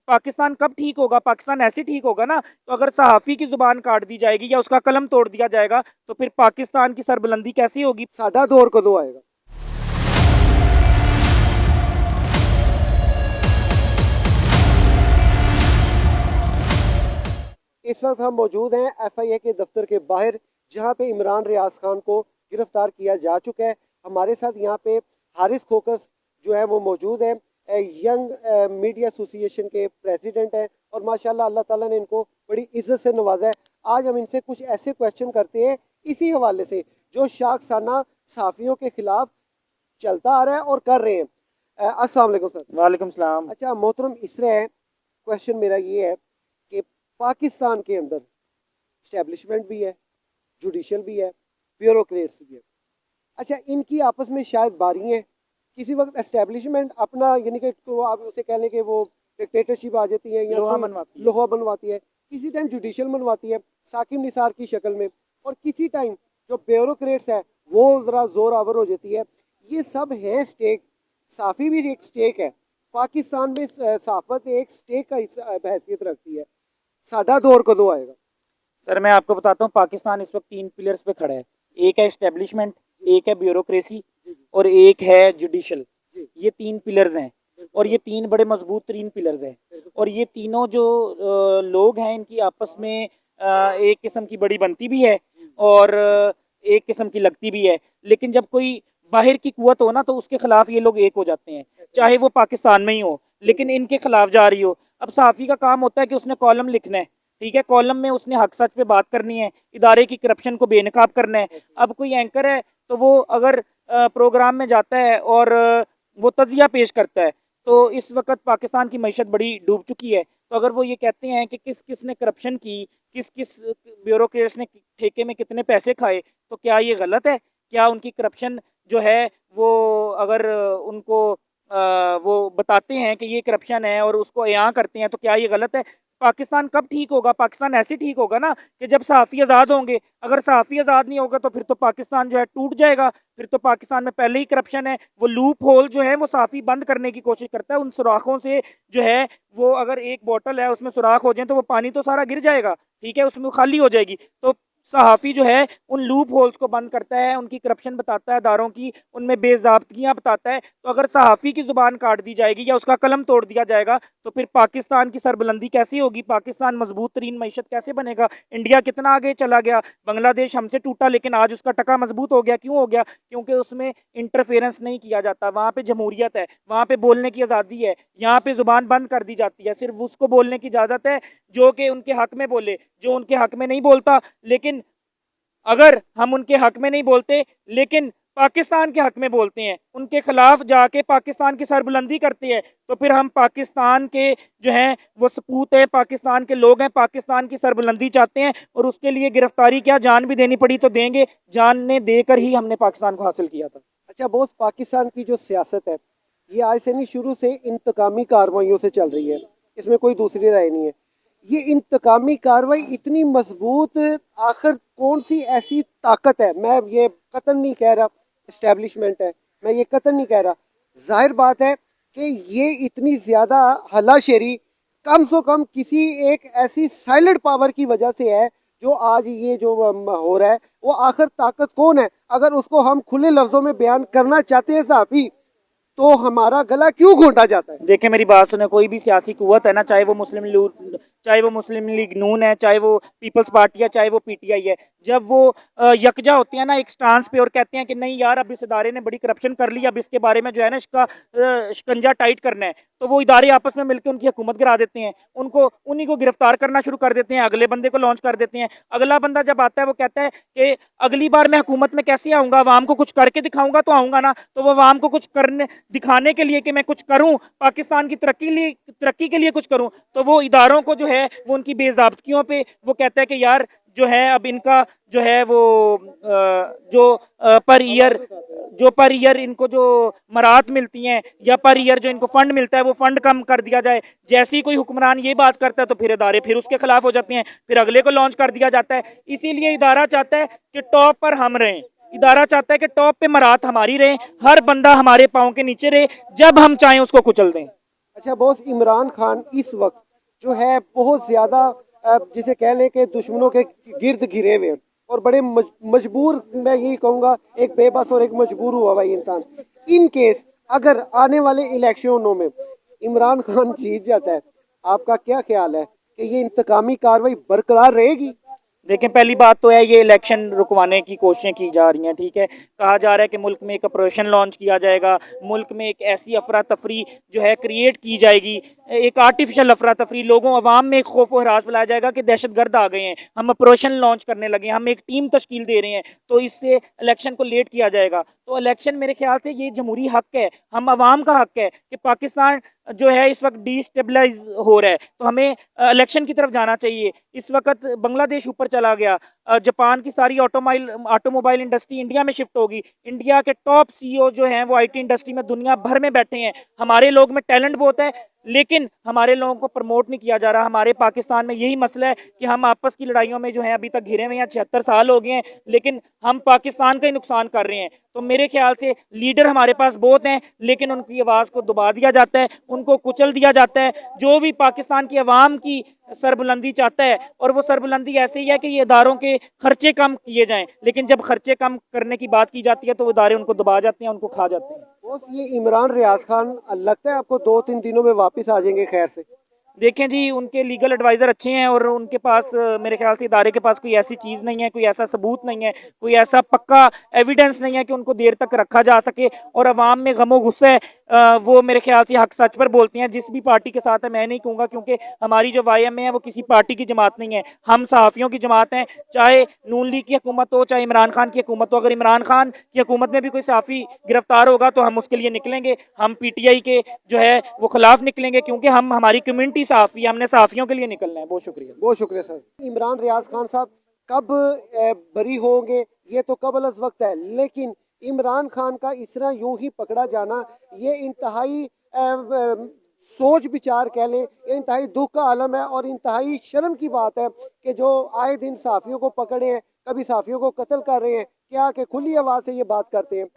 पाकिस्तान कब ठीक होगा? पाकिस्तान ऐसे ठीक होगा ना, तो अगर सहाफ़ी की ज़ुबान काट दी जाएगी या उसका कलम तोड़ दिया जाएगा, तो फिर पाकिस्तान की सरबुलंदी कैसी होगी? साडा दौर कदों आएगा? इस वक्त हम मौजूद हैं FIA के दफ्तर के बाहर, जहां पे इमरान रियाज खान को गिरफ्तार किया जा चुका है। हमारे साथ यहाँ पे हारिस खोकर जो है वो मौजूद हैं, यंग मीडिया एसोसिएशन के प्रेसिडेंट हैं, और माशाल्लाह अल्लाह ताला ने इनको बड़ी इज्जत से नवाजा है। आज हम इनसे कुछ ऐसे क्वेश्चन करते हैं इसी हवाले से जो शाखसाना सहाफ़ियों के खिलाफ चलता आ रहा है और कर रहे हैं। अस्सलाम वालेकुम सर। वालेकुम सलाम। अच्छा मोहतरम, इसरा है क्वेश्चन मेरा ये है कि पाकिस्तान के अंदर स्टैब्लिशमेंट भी है, जुडिशल भी है, ब्यूरोक्रेट्स भी है। अच्छा, इनकी आपस में शायद बारी है। किसी वक्त एस्टेब्लिशमेंट अपना यानी कि तो आप उसे कह लें कि वो डिक्टेटरशिप आ जाती है या लोहा कोई मनवाती है। लोहा बनवाती है, किसी टाइम जुडिशल बनवाती है साकिब निसार की शक्ल में, और किसी टाइम जो ब्यूरोक्रेट्स है वो ज़रा जोर आवर हो जाती है। ये सब है स्टेक, साफ़ी भी एक स्टेक है। पाकिस्तान में सहाफत एक स्टेक का हैसियत रखती है। साडा दौर कदों आएगा? सर मैं आपको बताता हूँ, पाकिस्तान इस वक्त 3 पिलर्स पे खड़ा है। एक है एस्टेब्लिशमेंट, एक है ब्यूरोक्रेसी और एक है जुडिशल। ये 3 पिलर्स हैं और ये 3 बड़े मजबूत तरीन पिलर्स हैं। और ये तीनों जो लोग हैं, इनकी आपस में एक किस्म की बड़ी बनती भी है और एक किस्म की लगती भी है। लेकिन जब कोई बाहर की कुवत हो ना, तो उसके खिलाफ ये लोग एक हो जाते हैं, चाहे वो पाकिस्तान में ही हो, लेकिन इनके खिलाफ जा रही हो। अब सहाफ़ी का काम होता है कि उसने कॉलम लिखना है, ठीक है, कॉलम में उसने हक सच पे बात करनी है, इदारे की करप्शन को बेनकाब करना है। अब कोई एंकर है तो वो अगर प्रोग्राम में जाता है और वो तजिया पेश करता है, तो इस वक्त पाकिस्तान की मईशत बड़ी डूब चुकी है। तो अगर वो ये कहते हैं कि किस किस ने करप्शन की, किस किस ब्यूरोक्रेट्स ने ठेके में कितने पैसे खाए, तो क्या ये गलत है? क्या उनकी करप्शन जो है वो, अगर उनको वो बताते हैं कि ये करप्शन है और उसको यहाँ करते हैं, तो क्या ये गलत है? पाकिस्तान कब ठीक होगा? पाकिस्तान ऐसे ठीक होगा ना कि जब सहाफ़ी आज़ाद होंगे। अगर सहाफ़ी आज़ाद नहीं होगा तो फिर तो पाकिस्तान जो है टूट जाएगा। फिर तो पाकिस्तान में पहले ही करप्शन है। वो लूप होल जो है वो सहाफ़ी बंद करने की कोशिश करता है। उन सुराखों से जो है वो, अगर एक बोतल है उसमें सुराख हो जाए तो वो पानी तो सारा गिर जाएगा, ठीक है, उसमें खाली हो जाएगी। तो सहाफ़ी जो है उन लूप होल्स को बंद करता है, उनकी करप्शन बताता है, दारों की उनमें बेजाब्तगियाँ बताता है। तो अगर सहाफ़ी की ज़ुबान काट दी जाएगी या उसका कलम तोड़ दिया जाएगा, तो फिर पाकिस्तान की सरबुलंदी कैसी होगी? पाकिस्तान मजबूत तरीन मईशत कैसे बनेगा? इंडिया कितना आगे चला गया, बांग्लादेश हमसे टूटा लेकिन आज उसका टका मजबूत हो गया। क्यों हो गया? क्योंकि उसमें इंटरफेरेंस नहीं किया जाता, वहाँ पे जमहूरियत है, वहाँ पे बोलने की आज़ादी है। यहाँ पे ज़ुबान बंद कर दी जाती है, सिर्फ उसको बोलने की इजाज़त है जो कि उनके हक में बोले, जो उनके हक में नहीं बोलता। लेकिन अगर हम उनके हक में नहीं बोलते लेकिन पाकिस्तान के हक में बोलते हैं, उनके खिलाफ जाके पाकिस्तान की सरबुलंदी करते हैं, तो फिर हम पाकिस्तान के जो हैं वो सपूत हैं, पाकिस्तान के लोग हैं, पाकिस्तान की सरबुलंदी चाहते हैं। और उसके लिए गिरफ्तारी क्या, जान भी देनी पड़ी तो देंगे, जान देकर ही हमने पाकिस्तान को हासिल किया था। अच्छा बॉस, पाकिस्तान की जो सियासत है ये आज से नहीं, शुरू से इंतकामी कार्रवाइयों से चल रही है, इसमें कोई दूसरी राय नहीं है। ये इंतकामी कार्रवाई इतनी मजबूत, आखिर कौन सी ऐसी ताकत है? मैं ये कतन नहीं कह रहा इस्टेब्लिशमेंट है, मैं ये कतन नहीं कह रहा। जाहिर बात है कि ये इतनी ज़्यादा हलाशेरी कम से कम किसी एक ऐसी साइलेंट पावर की वजह से है जो आज ये जो हो रहा है। वो आखिर ताकत कौन है? अगर उसको हम खुले लफ्जों में बयान करना चाहते हैं साफी, तो हमारा गला क्यों घोंटा जाता है? देखे मेरी बात सुने, कोई भी सियासी कुव्वत है ना, चाहे वो मुस्लिम लीग नून है, चाहे वो पीपल्स पार्टी है, चाहे वो पीटीआई है, जब वो यकजा होते हैं ना एक स्टांस पे और कहते हैं कि नहीं यार अब इस इदारे ने बड़ी करप्शन कर ली, अब इसके बारे में जो है ना इसका शिकंजा टाइट करना है, तो वो इदारे आपस में मिलकर उनकी हुकूमत गिरा देते हैं, उनको उन्हीं को गिरफ्तार करना शुरू कर देते हैं, अगले बंदे को लॉन्च कर देते हैं। अगला बंदा जब आता है वो कहता है कि अगली बार मैं हुकूमत में कैसे आऊंगा, अवाम को कुछ करके दिखाऊंगा तो आऊंगा ना। तो वो अवाम को कुछ करने दिखाने के लिए कि मैं कुछ करूं, पाकिस्तान की तरक्की के लिए कुछ करूं, तो वो इदारों को जो है वो उनकी बेजाब्तियों पे वो कहता है कि यार जो है अब इनका जो है वो जो पर ईयर इनको जो मराहत मिलती हैं या पर ईयर जो इनको फंड मिलता है वो फंड कम कर दिया जाए। जैसे ही कोई हुक्मरान ये बात करता है तो फिर इदारे फिर उसके खिलाफ हो जाते हैं, फिर अगले को लॉन्च कर दिया जाता है। इसीलिए इदारा चाहता है कि टॉप पर हम रहें, इदारा चाहता है कि टॉप पे मराहत हमारी रहे, हर बंदा हमारे पाँव के नीचे रहे, जब हम चाहें उसको कुचल दें। अच्छा बॉस, इमरान खान इस वक्त जो है बहुत ज़्यादा जिसे कह लें कि दुश्मनों के गिर्द घिरे हुए हैं और बड़े मजबूर, मैं यही कहूँगा एक बेबस और एक मजबूर हुआ हुआ ये इंसान। इन केस अगर आने वाले इलेक्शनों में इमरान खान जीत जाता है, आपका क्या ख्याल है कि ये इंतकामी कार्रवाई बरकरार रहेगी? देखें, पहली बात तो है ये इलेक्शन रुकवाने की कोशिशें की जा रही हैं, ठीक है। कहा जा रहा है कि मुल्क में एक ऑपरेशन लॉन्च किया जाएगा, मुल्क में एक ऐसी अफरा तफरी जो है क्रिएट की जाएगी, एक आर्टिफिशियल अफरा तफरी, लोगों अवाम में एक खौफ व हरास फैलाया जाएगा कि दहशत गर्द आ गए हैं, हम ऑपरेशन लॉन्च करने लगे हैं, हम एक टीम तश्कील दे रहे हैं, तो इससे इलेक्शन को लेट किया जाएगा। तो इलेक्शन मेरे ख्याल से ये जमहूरी हक है, हम अवाम का हक है कि पाकिस्तान जो है इस वक्त डिस्टेबलाइज हो रहा है, तो हमें इलेक्शन की तरफ जाना चाहिए। इस वक्त बांग्लादेश ऊपर चला गया, जापान की सारी ऑटोमोबाइल इंडस्ट्री इंडिया में शिफ्ट होगी, इंडिया के टॉप सीईओ जो हैं वो आईटी इंडस्ट्री में दुनिया भर में बैठे हैं। हमारे लोग में टैलेंट बहुत है, लेकिन हमारे लोगों को प्रमोट नहीं किया जा रहा। हमारे पाकिस्तान में यही मसला है कि हम आपस की लड़ाइयों में जो है अभी तक घिरे हुए हैं, 76 साल हो गए हैं, लेकिन हम पाकिस्तान का ही नुकसान कर रहे हैं। तो मेरे ख्याल से लीडर हमारे पास बहुत हैं, लेकिन उनकी आवाज़ को दबा दिया जाता है, उनको कुचल दिया जाता है। जो भी पाकिस्तान की आवाम की सरबुलंदी चाहता है, और वो सरबुलंदी ऐसे ही है कि ये इदारों के खर्चे कम किए जाएं, लेकिन जब खर्चे कम करने की बात की जाती है तो वो इदारे उनको दबा जाते हैं, उनको खा जाते हैं। बॉस, ये इमरान रियाज खान लगता है आपको 2-3 दिनों में वापस आ जाएंगे खैर से? देखें जी, उनके लीगल एडवाइज़र अच्छे हैं, और उनके पास मेरे ख्याल से इदारे के पास कोई ऐसी चीज़ नहीं है, कोई ऐसा सबूत नहीं है, कोई ऐसा पक्का एविडेंस नहीं है कि उनको देर तक रखा जा सके। और अवाम में गमो गुस्सा है, वो मेरे ख्याल से हक सच पर बोलते हैं। जिस भी पार्टी के साथ है, मैं नहीं कहूँगा, क्योंकि हमारी जो YM है वो किसी पार्टी की जमात नहीं है, हम सहाफ़ियों की जमात हैं। चाहे नून लीग की हुकूमत हो, चाहे इमरान खान की हुकूमत हो, अगर इमरान खान की हुकूमत में भी कोई सहाफ़ी गिरफ्तार होगा तो हम उसके लिए निकलेंगे। हम PTI के जो है वो खिलाफ निकलेंगे, क्योंकि हम हमारी कम्युनिटी सहाफ़ी है, हमने सहाफ़ियों के लिए निकलना है। बहुत शुक्रिया। बहुत शुक्रिया सर। इमरान रियाज खान साहब कब बरी होंगे ये तो कबल अज़ वक्त है, लेकिन इमरान खान का इस तरह यूं ही पकड़ा जाना ये इंतहाई सोच विचार कह लें, ये इंतहाई दुख का आलम है और इंतहाई शर्म की बात है कि जो आए दिन सहाफ़ियों को पकड़े हैं, कभी सहाफ़ियों को कत्ल कर रहे हैं, क्या कि खुली आवाज़ से ये बात करते हैं।